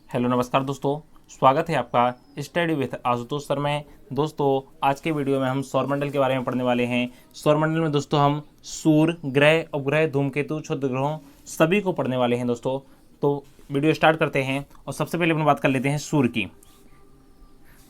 Hello नमस्कार दोस्तों, स्वागत है आपका स्टडी विथ आशुतोष सर में। दोस्तों आज के वीडियो में हम सौरमंडल के बारे में पढ़ने वाले हैं। सौरमंडल में दोस्तों हम सूर्य, ग्रह, उपग्रह, धूमकेतु, क्षुद्र ग्रहों सभी को पढ़ने वाले हैं दोस्तों। तो वीडियो स्टार्ट करते हैं और सबसे पहले अपन बात कर लेते हैं सूर्य की।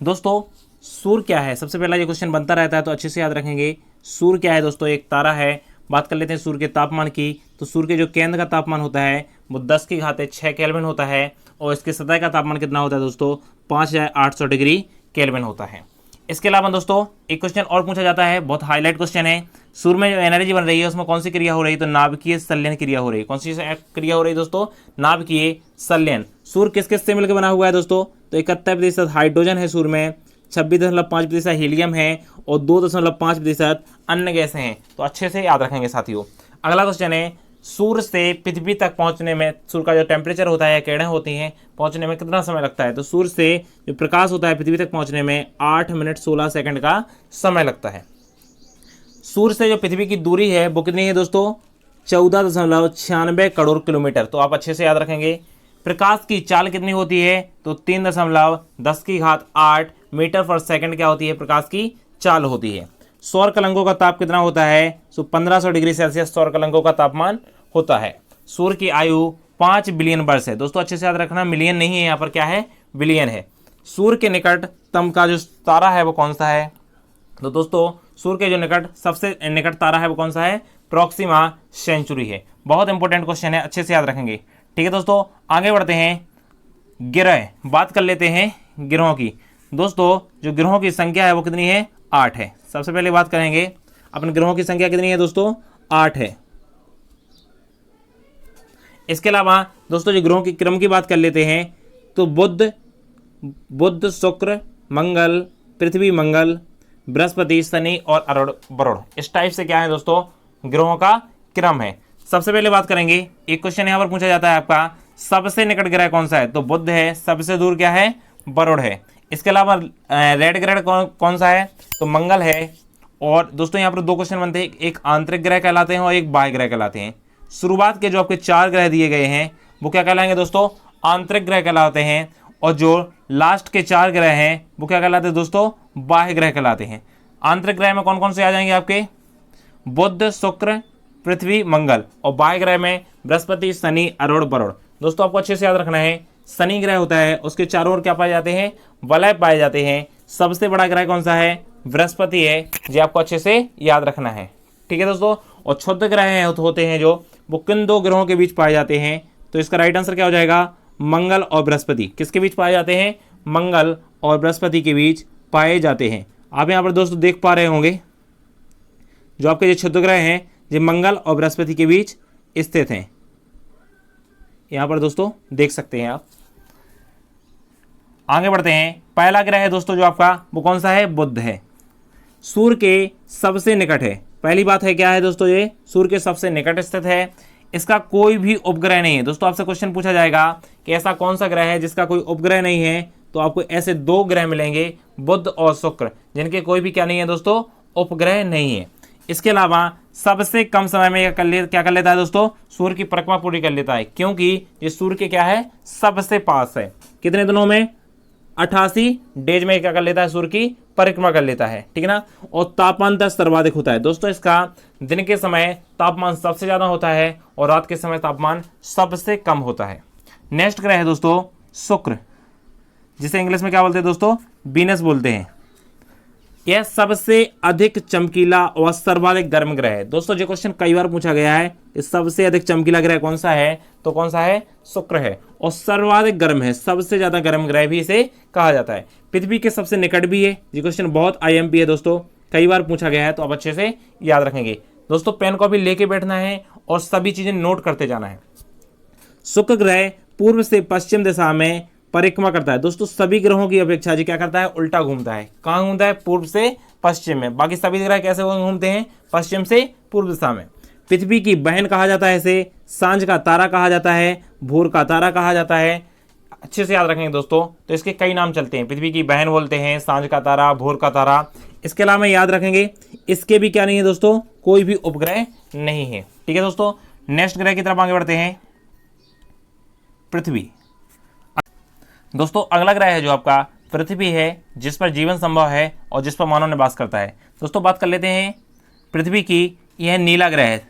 दोस्तों सूर्य क्या है, सबसे पहला ये क्वेश्चन बनता रहता है, तो अच्छे से याद रखेंगे। सूर्य क्या है दोस्तों, एक तारा है। बात कर लेते हैं सूर्य के तापमान की। तो सूर्य के जो केंद्र का तापमान होता है वो 10 की घात 6 केल्विन होता है और इसके सतह का तापमान कितना होता है दोस्तों, 5800 डिग्री केल्विन होता है। इसके अलावा दोस्तों एक क्वेश्चन और पूछा जाता है, बहुत हाईलाइट क्वेश्चन है। सूर्य में जो एनर्जी बन रही है उसमें कौन सी क्रिया हो रही है, तो नाभिकीय संलयन क्रिया हो रही है। कौन सी क्रिया हो रही है दोस्तों, नाभिकीय संलयन। सूर्य किस किस से मिलकर बना हुआ है दोस्तों, तो 71% हाइड्रोजन है सूर्य में, 26.5% हीलियम है और 2.5% अन्य गैस हैं। तो अच्छे से याद रखेंगे साथियों। अगला क्वेश्चन है, सूर्य से पृथ्वी तक पहुंचने में सूर्य का जो टेम्परेचर होता है, किरणें होती हैं, पहुंचने में कितना समय लगता है, तो सूर्य से जो प्रकाश होता है पृथ्वी तक पहुंचने में 8 मिनट 16 सेकंड का समय लगता है। सूर्य से जो पृथ्वी की दूरी है वो कितनी है दोस्तों, 14.96 करोड़ किलोमीटर। तो आप अच्छे से याद रखेंगे। प्रकाश की चाल कितनी होती है, तो 3.10 मीटर पर सेकंड क्या होती है, प्रकाश की चाल होती है। सौर कलंकों का ताप कितना होता है, तो 1500 डिग्री सेल्सियस सौर कलंकों का तापमान होता है। सूर्य की आयु 5 बिलियन वर्ष है। दोस्तों अच्छे से याद रखना, मिलियन नहीं है, यहाँ पर क्या है, बिलियन है। सूर्य के निकटतम का जो तारा है वो कौन सा है, तो दोस्तों सूर्य के जो सबसे निकट तारा है वो कौन सा है, प्रॉक्सिमा सेंचुरी है। बहुत इंपॉर्टेंट क्वेश्चन है, अच्छे से याद रखेंगे। ठीक है दोस्तों, आगे बढ़ते हैं। ग्रह, बात कर लेते हैं ग्रहों की। दोस्तों जो ग्रहों की संख्या है वो कितनी है, 8 है। सबसे पहले बात करेंगे अपन ग्रहों की संख्या कितनी है दोस्तों, 8 है। इसके अलावा दोस्तों जो ग्रहों की क्रम की बात कर लेते हैं, तो बुध, शुक्र, मंगल, पृथ्वी, मंगल, बृहस्पति, शनि और वरुण, इस टाइप से क्या है दोस्तों, ग्रहों का क्रम है। सबसे पहले बात करेंगे, एक क्वेश्चन यहां पर पूछा जाता है आपका, सबसे निकट ग्रह कौन सा है, तो बुध है। सबसे दूर क्या है, वरुण है। इसके अलावा रेड ग्रह कौन सा है, तो मंगल है। और दोस्तों यहाँ पर दो क्वेश्चन बनते हैं, एक आंतरिक ग्रह कहलाते हैं और एक बाह्य ग्रह कहलाते हैं। शुरुआत के जो आपके 4 ग्रह दिए गए हैं वो क्या कहलाएंगे दोस्तों, आंतरिक ग्रह कहलाते हैं। और जो लास्ट के 4 ग्रह हैं वो क्या कहलाते हैं दोस्तों, बाह्य ग्रह कहलाते हैं। आंतरिक ग्रह में कौन कौन से आ जाएंगे आपके, बुध, शुक्र, पृथ्वी, मंगल। और बाह्य ग्रह में बृहस्पति, शनि, अरुण, वरुण। दोस्तों आपको अच्छे से याद रखना है, शनि ग्रह होता है, उसके चारों ओर क्या पाए जाते हैं, वलय पाए जाते हैं। सबसे बड़ा ग्रह कौन सा है, बृहस्पति है। जी आपको अच्छे से याद रखना है। ठीक है दोस्तों, और क्षुद्र ग्रह होते हैं जो, वो किन 2 ग्रहों के बीच पाए जाते हैं, तो इसका राइट आंसर क्या हो जाएगा, मंगल और बृहस्पति। किसके बीच पाए जाते हैं, मंगल और बृहस्पति के बीच पाए जाते हैं। आप यहाँ पर दोस्तों देख पा रहे होंगे जो आपके जो क्षुद्र ग्रह हैं जो मंगल और बृहस्पति के बीच स्थित हैं, यहाँ पर दोस्तों देख सकते हैं आप। आगे बढ़ते हैं। पहला ग्रह है दोस्तों जो आपका, वो कौन सा है, बुध है। सूर्य के सबसे निकट है। पहली बात है क्या है दोस्तों, ये सूर्य के सबसे निकट स्थित है। इसका कोई भी उपग्रह नहीं है। दोस्तों आपसे क्वेश्चन पूछा जाएगा कि ऐसा कौन सा ग्रह है जिसका कोई उपग्रह नहीं है, तो आपको ऐसे 2 ग्रह मिलेंगे, बुध और शुक्र, जिनके कोई भी क्या नहीं है दोस्तों, उपग्रह नहीं है। इसके अलावा सबसे कम समय में क्या कर लेता है दोस्तों, सूर्य की परिक्रमा पूरी कर लेता है, क्योंकि ये सूर्य के क्या है, सबसे पास है। कितने दिनों में, 88 डेज में क्या कर लेता है, सूर्य की परिक्रमा कर लेता है। ठीक है ना। और तापमान तक सर्वाधिक होता है। दोस्तों इसका दिन के समय तापमान सबसे ज्यादा होता है और रात के समय तापमान सबसे कम होता है। नेक्स्ट ग्रह है दोस्तों शुक्र, जिसे इंग्लिश में क्या बोलते हैं दोस्तों, वीनस बोलते हैं। यह सबसे अधिक चमकीला और सर्वाधिक गर्म ग्रह है। दोस्तों जो क्वेश्चन कई बार पूछा गया है, इस सबसे अधिक चमकीला ग्रह कौन सा है, तो कौन सा है, शुक्र है। और सर्वाधिक गर्म है, सबसे ज्यादा गर्म ग्रह भी इसे कहा जाता है। पृथ्वी के सबसे निकट भी है। ये क्वेश्चन बहुत आईएमपी है दोस्तों, कई बार पूछा गया है, तो आप अच्छे से याद रखेंगे। दोस्तों पेन कॉपी लेके बैठना है और सभी चीजें नोट करते जाना है। शुक्र ग्रह पूर्व से पश्चिम दिशा में परिक्रमा करता है। दोस्तों सभी ग्रहों की अपेक्षा जी क्या करता है, उल्टा घूमता है। कहाँ घूमता है, पूर्व से पश्चिम में। बाकी सभी ग्रह कैसे घूमते हैं, पश्चिम से पूर्व दिशा में। पृथ्वी की बहन कहा जाता है इसे, सांझ का तारा कहा जाता है, भोर का तारा कहा जाता है। अच्छे से याद रखेंगे दोस्तों, तो इसके कई नाम चलते हैं। पृथ्वी की बहन बोलते हैं, सांझ का तारा, भोर का तारा। इसके अलावा याद रखेंगे इसके भी क्या नहीं है दोस्तों, कोई भी उपग्रह नहीं है। ठीक है दोस्तों, नेक्स्ट ग्रह की तरफ आगे बढ़ते हैं, पृथ्वी। दोस्तों अगला ग्रह है जो आपका पृथ्वी है, जिस पर जीवन संभव है और जिस पर मानव निवास करता है। दोस्तों बात कर लेते हैं पृथ्वी की, यह नीला ग्रह है।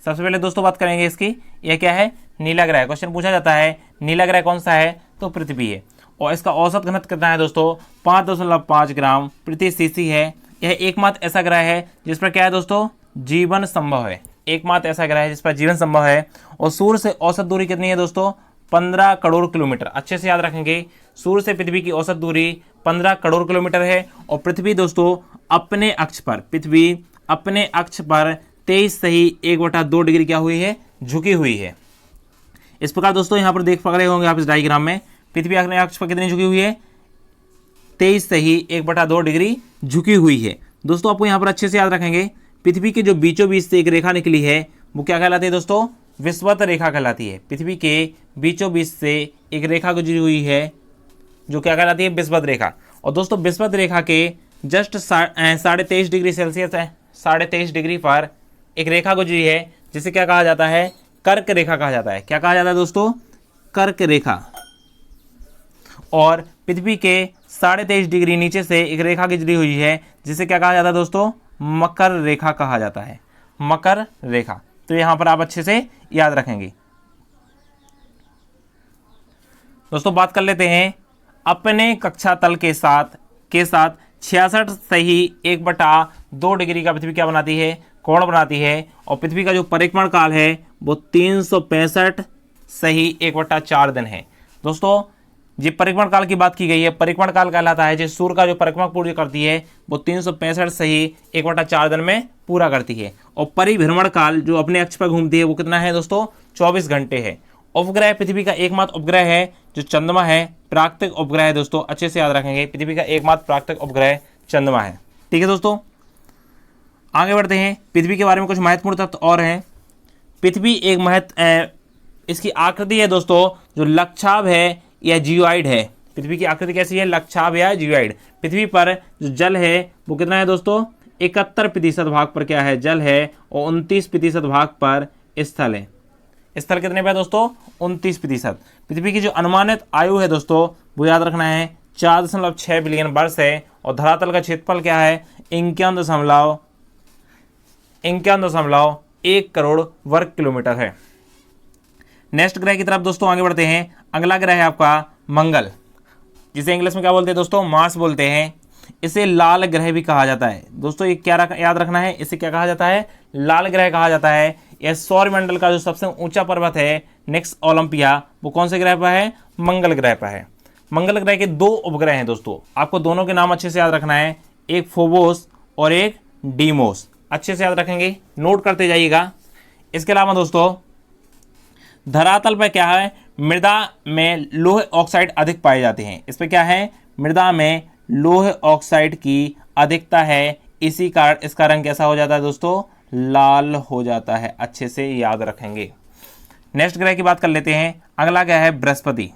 सबसे पहले दोस्तों बात करेंगे इसकी, यह क्या है, नीला ग्रह। क्वेश्चन पूछा जाता है नीला ग्रह कौन सा है, तो पृथ्वी है। और इसका औसत घनत्व कितना है दोस्तों, 5.5 ग्राम प्रति सीसी है। यह एकमात्र ऐसा ग्रह है जिस पर क्या है दोस्तों, जीवन संभव है। एकमात्र ऐसा ग्रह है जिस पर जीवन संभव है। और सूर्य से औसत दूरी कितनी है दोस्तों, 15 करोड़ किलोमीटर। अच्छे से याद रखेंगे, सूर्य से पृथ्वी की औसत दूरी 15 करोड़ किलोमीटर है। और पृथ्वी दोस्तों अपने अक्ष पर, पृथ्वी अपने अक्ष पर 23.1/2 डिग्री क्या हुई है, झुकी हुई है। इस प्रकार दोस्तों यहाँ पर देख पा रहे होंगे आप इस डायग्राम में, पृथ्वी अपने अक्ष पर कितनी झुकी हुई है, 23.1/2 डिग्री झुकी हुई है। दोस्तों आपको यहाँ पर अच्छे से याद रखेंगे, पृथ्वी के जो बीचों बीच से एक रेखा निकली है वो क्या कहलाती है दोस्तों, विषुवत रेखा कहलाती है। पृथ्वी के बीचों बीच से एक रेखा गुजरी हुई है जो क्या कहलाती है, विषुवत रेखा। और दोस्तों विषुवत रेखा के जस्ट 23.5 डिग्री सेल्सियस है, 23.5 डिग्री पर एक रेखा गुजरी है जिसे क्या कहा जाता है, कर्क रेखा कहा जाता है। क्या कहा जाता है दोस्तों, कर्क रेखा। और पृथ्वी के 23.5 डिग्री नीचे से एक रेखा गुजरी हुई है जिसे क्या कहा जाता है दोस्तों, मकर रेखा कहा जाता है, मकर रेखा। तो यहां पर आप अच्छे से याद रखेंगे। दोस्तों बात कर लेते हैं अपने कक्षा तल के साथ 66.1/2 डिग्री का पृथ्वी क्या बनाती है, कोण बनाती है। और पृथ्वी का जो परिक्रमण काल है वो 365.1/4 दिन है। दोस्तों ये परिक्रमण काल की बात की गई है, परिक्रमण काल कहलाता है जिस सूर्य का जो परिक्रमण पूरी करती है वो 365.1/4 दिन में पूरा करती है। और परिभ्रमण काल जो अपने अक्ष पर घूमती है वो कितना है दोस्तों, 24 घंटे है। उपग्रह पृथ्वी का एकमात्र उपग्रह है जो चंद्रमा है, प्राकृतिक उपग्रह है दोस्तों, अच्छे से याद रखेंगे, पृथ्वी का एकमात्र प्राकृतिक उपग्रह चंद्रमा है। ठीक है दोस्तों, आगे बढ़ते हैं। पृथ्वी के बारे में कुछ महत्वपूर्ण तथ्य और हैं। पृथ्वी एक इसकी आकृति है दोस्तों जो लक्षाभ है या जियोइड है। पृथ्वी की आकृति कैसी है, लक्षाभ या जियोइड। पृथ्वी पर जो जल है वो कितना है दोस्तों, 71% भाग पर क्या है, जल है। और 29% भाग पर स्थल है। स्थल कितने पे दोस्तों, 29%। पृथ्वी की जो अनुमानित आयु है दोस्तों वो याद रखना है 4.6 बिलियन वर्ष है। और धरातल का क्षेत्रफल क्या है, 51.1 करोड़ वर्ग किलोमीटर है। नेक्स्ट ग्रह की तरफ दोस्तों आगे बढ़ते हैं। अगला ग्रह है आपका मंगल, जिसे इंग्लिश में क्या बोलते हैं दोस्तों, मार्स बोलते हैं। इसे लाल ग्रह भी कहा जाता है। दोस्तों ये क्या याद रखना है, इसे क्या कहा जाता है, लाल ग्रह कहा जाता है। यह सौरमंडल का जो सबसे ऊंचा पर्वत है नेक्स्ट ओलंपिया, वो कौन से ग्रह पर है, मंगल ग्रह पर है। मंगल ग्रह के 2 उपग्रह हैं दोस्तों, आपको दोनों के नाम अच्छे से याद रखना है, एक फोबोस और एक डीमोस। अच्छे से याद रखेंगे, नोट करते जाइएगा। इसके अलावा दोस्तों धरातल पर क्या है, मृदा में लोह ऑक्साइड अधिक पाए जाते हैं। इस पर क्या है, मृदा में लोह ऑक्साइड की अधिकता है, इसी कारण इसका रंग कैसा हो जाता है दोस्तों, लाल हो जाता है। अच्छे से याद रखेंगे। नेक्स्ट ग्रह की बात कर लेते हैं। अगला ग्रह है बृहस्पति,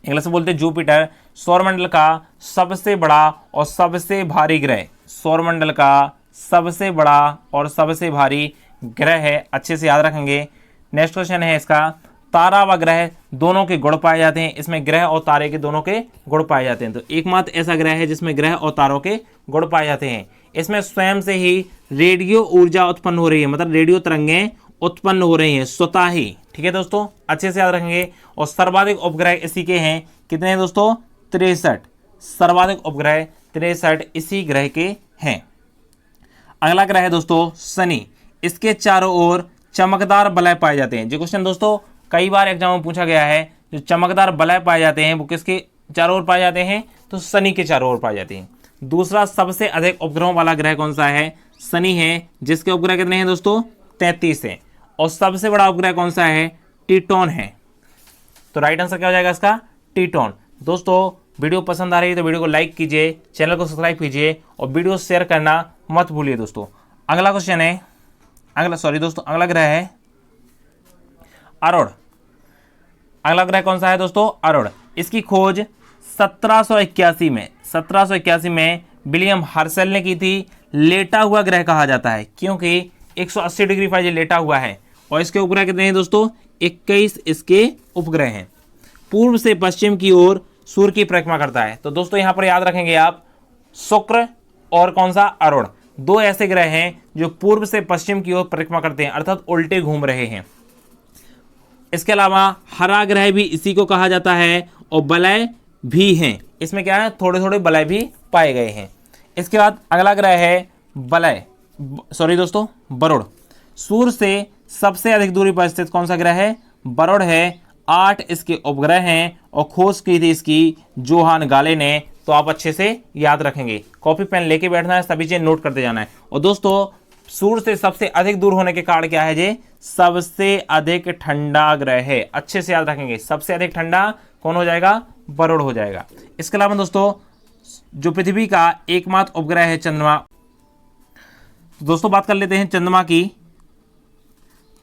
इंग्लिश में बोलते हैं जुपिटर। सौरमंडल का सबसे बड़ा और सबसे भारी ग्रह, सौरमंडल का सबसे बड़ा और सबसे भारी ग्रह है। अच्छे से याद रखेंगे। नेक्स्ट क्वेश्चन है इसका, तारा व ग्रह दोनों के गुण पाए जाते हैं। इसमें ग्रह और तारे के दोनों के गुण पाए जाते हैं। तो एकमात्र ऐसा ग्रह है जिसमें ग्रह और तारों के गुण पाए जाते हैं। इसमें स्वयं से ही रेडियो ऊर्जा उत्पन्न हो रही है, मतलब रेडियो तरंगें उत्पन्न हो रही हैं स्वतः ही। ठीक है दोस्तों, अच्छे से याद रखेंगे। और सर्वाधिक उपग्रह इसी के हैं, कितने हैं दोस्तों, 63। सर्वाधिक उपग्रह 63 इसी ग्रह के हैं। अगला ग्रह है दोस्तों शनि। इसके चारों ओर चमकदार वलय पाए जाते हैं। जो क्वेश्चन दोस्तों कई बार एग्जाम में पूछा गया है, जो चमकदार वलय पाए जाते हैं वो किसके चारों ओर पाए जाते हैं, तो शनि के चारों ओर पाए जाते हैं। दूसरा सबसे अधिक उपग्रहों वाला ग्रह कौन सा है, शनि है, जिसके उपग्रह कितने हैं दोस्तों, 33 हैं। और सबसे बड़ा उपग्रह कौन सा है, टिटोन है। तो राइट आंसर क्या हो जाएगा इसका, टिटोन। दोस्तों वीडियो पसंद आ रही है तो वीडियो को लाइक कीजिए, चैनल को सब्सक्राइब कीजिए और वीडियो शेयर करना मत भूलिए दोस्तों। अगला क्वेश्चन है, अगला ग्रह है अरुण। अगला ग्रह कौन सा है दोस्तों, अरुण। इसकी खोज 1781 में विलियम हर्शल ने की थी। लेटा हुआ ग्रह कहा जाता है क्योंकि 180 डिग्री पर ये लेटा हुआ है। और इसके उपग्रह कितने हैं दोस्तों, 21 इसके उपग्रह हैं। पूर्व से पश्चिम की ओर सूर्य की परिक्रमा करता है। तो दोस्तों यहाँ पर याद रखेंगे आप, शुक्र और कौन सा, अरुण, दो ऐसे ग्रह हैं जो पूर्व से पश्चिम की ओर परिक्रमा करते हैं, अर्थात उल्टे घूम रहे हैं। इसके अलावा हरा ग्रह भी इसी को कहा जाता है और वलय भी हैं, इसमें क्या है, थोड़े थोड़े वलय भी पाए गए हैं। इसके बाद अगला ग्रह है वलय, सॉरी दोस्तों, वरुण। सूर्य से सबसे अधिक दूरी पर स्थित कौन सा ग्रह है, वरुण है। 8 इसके उपग्रह हैं और खोज की थी इसकी जोहान गाले ने। तो आप अच्छे से याद रखेंगे, कॉपी पेन लेके बैठना है, सभी चीजें नोट करते जाना है। और दोस्तों सूर्य से सबसे अधिक दूर होने के कारण क्या है जी, सबसे अधिक ठंडा ग्रह है। अच्छे से याद रखेंगे, सबसे अधिक ठंडा कौन हो जाएगा, वरुण हो जाएगा। इसके अलावा दोस्तों जो पृथ्वी का एकमात्र उपग्रह है चंद्रमा, दोस्तों बात कर लेते हैं चंद्रमा की।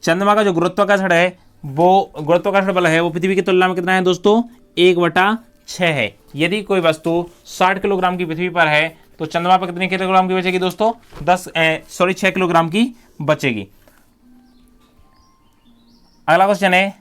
चंद्रमा का जो गुरुत्वाकर्षण है, वो गुरुत्वाकर्षण बल है वो पृथ्वी की तुलना में कितना है दोस्तों, 1/6 है। यदि कोई वस्तु 60 किलोग्राम की पृथ्वी पर है तो चंद्रमा पर कितने किलोग्राम की बचेगी दोस्तों, 6 किलोग्राम की बचेगी। अगला क्वेश्चन है,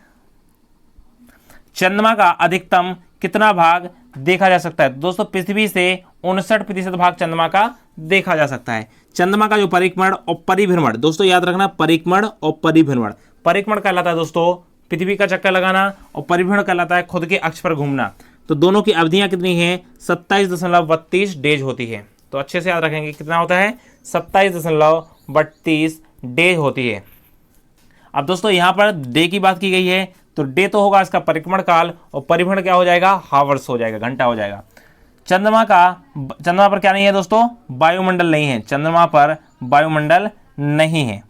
चंद्रमा का अधिकतम कितना भाग देखा जा सकता है। दोस्तों पृथ्वी से 59% भाग चंद्रमा का देखा जा सकता है। चंद्रमा का जो परिक्रमण और परिभ्रमण, दोस्तों याद रखना, परिक्रमण और परिभ्रमण। परिक्रमण कहलाता है दोस्तों पृथ्वी का चक्कर लगाना और परिभ्रमण कहलाता है खुद के अक्ष पर घूमना। तो दोनों की अवधियां कितनी हैं, 27.32 डेज होती है। तो अच्छे से याद रखेंगे कितना होता है, 27.32 डेज होती है। अब दोस्तों यहाँ पर डे की बात की गई है, तो डे तो होगा इसका परिक्रमण काल और परिभ्रमण क्या हो जाएगा, हावर्स हो जाएगा, घंटा हो जाएगा। चंद्रमा पर क्या नहीं है दोस्तों, वायुमंडल नहीं है, चंद्रमा पर वायुमंडल नहीं है।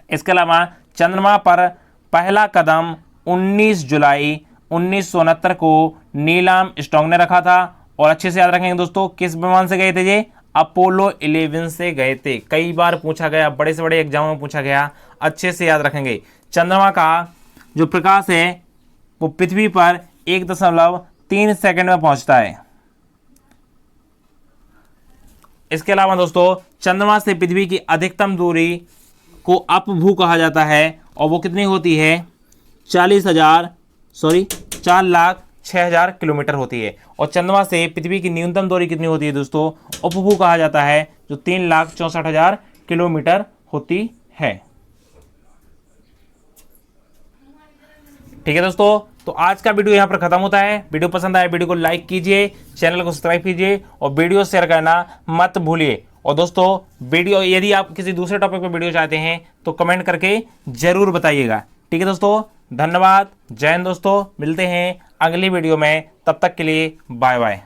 इसके अलावा चंद्रमा पर पहला कदम 19 जुलाई 1969 को नील आर्मस्ट्रांग ने रखा था। और अच्छे से याद रखेंगे दोस्तों, किस विमान से गए थे ये, अपोलो 11 से गए थे। कई बार पूछा गया, बड़े से बड़े एग्जाम में पूछा गया, अच्छे से याद रखेंगे। चंद्रमा का जो प्रकाश है वो पृथ्वी पर 1.3 सेकंड में पहुंचता है। इसके अलावा दोस्तों चंद्रमा से पृथ्वी की अधिकतम दूरी को अपभू कहा जाता है और वो कितनी होती है, 4,06,000 किलोमीटर होती है। और चंद्रमा से पृथ्वी की न्यूनतम दूरी कितनी होती है दोस्तों, उपभू कहा जाता है, जो 3,64,000 किलोमीटर होती है। ठीक है दोस्तों, तो आज का वीडियो यहाँ पर खत्म होता है। वीडियो पसंद आए वीडियो को लाइक कीजिए, चैनल को सब्सक्राइब कीजिए और वीडियो शेयर करना मत भूलिए। और दोस्तों वीडियो, यदि आप किसी दूसरे टॉपिक पर वीडियो चाहते हैं तो कमेंट करके जरूर बताइएगा। ठीक है दोस्तों, धन्यवाद, जय हिंद दोस्तों, मिलते हैं अगली वीडियो में, तब तक के लिए बाय बाय।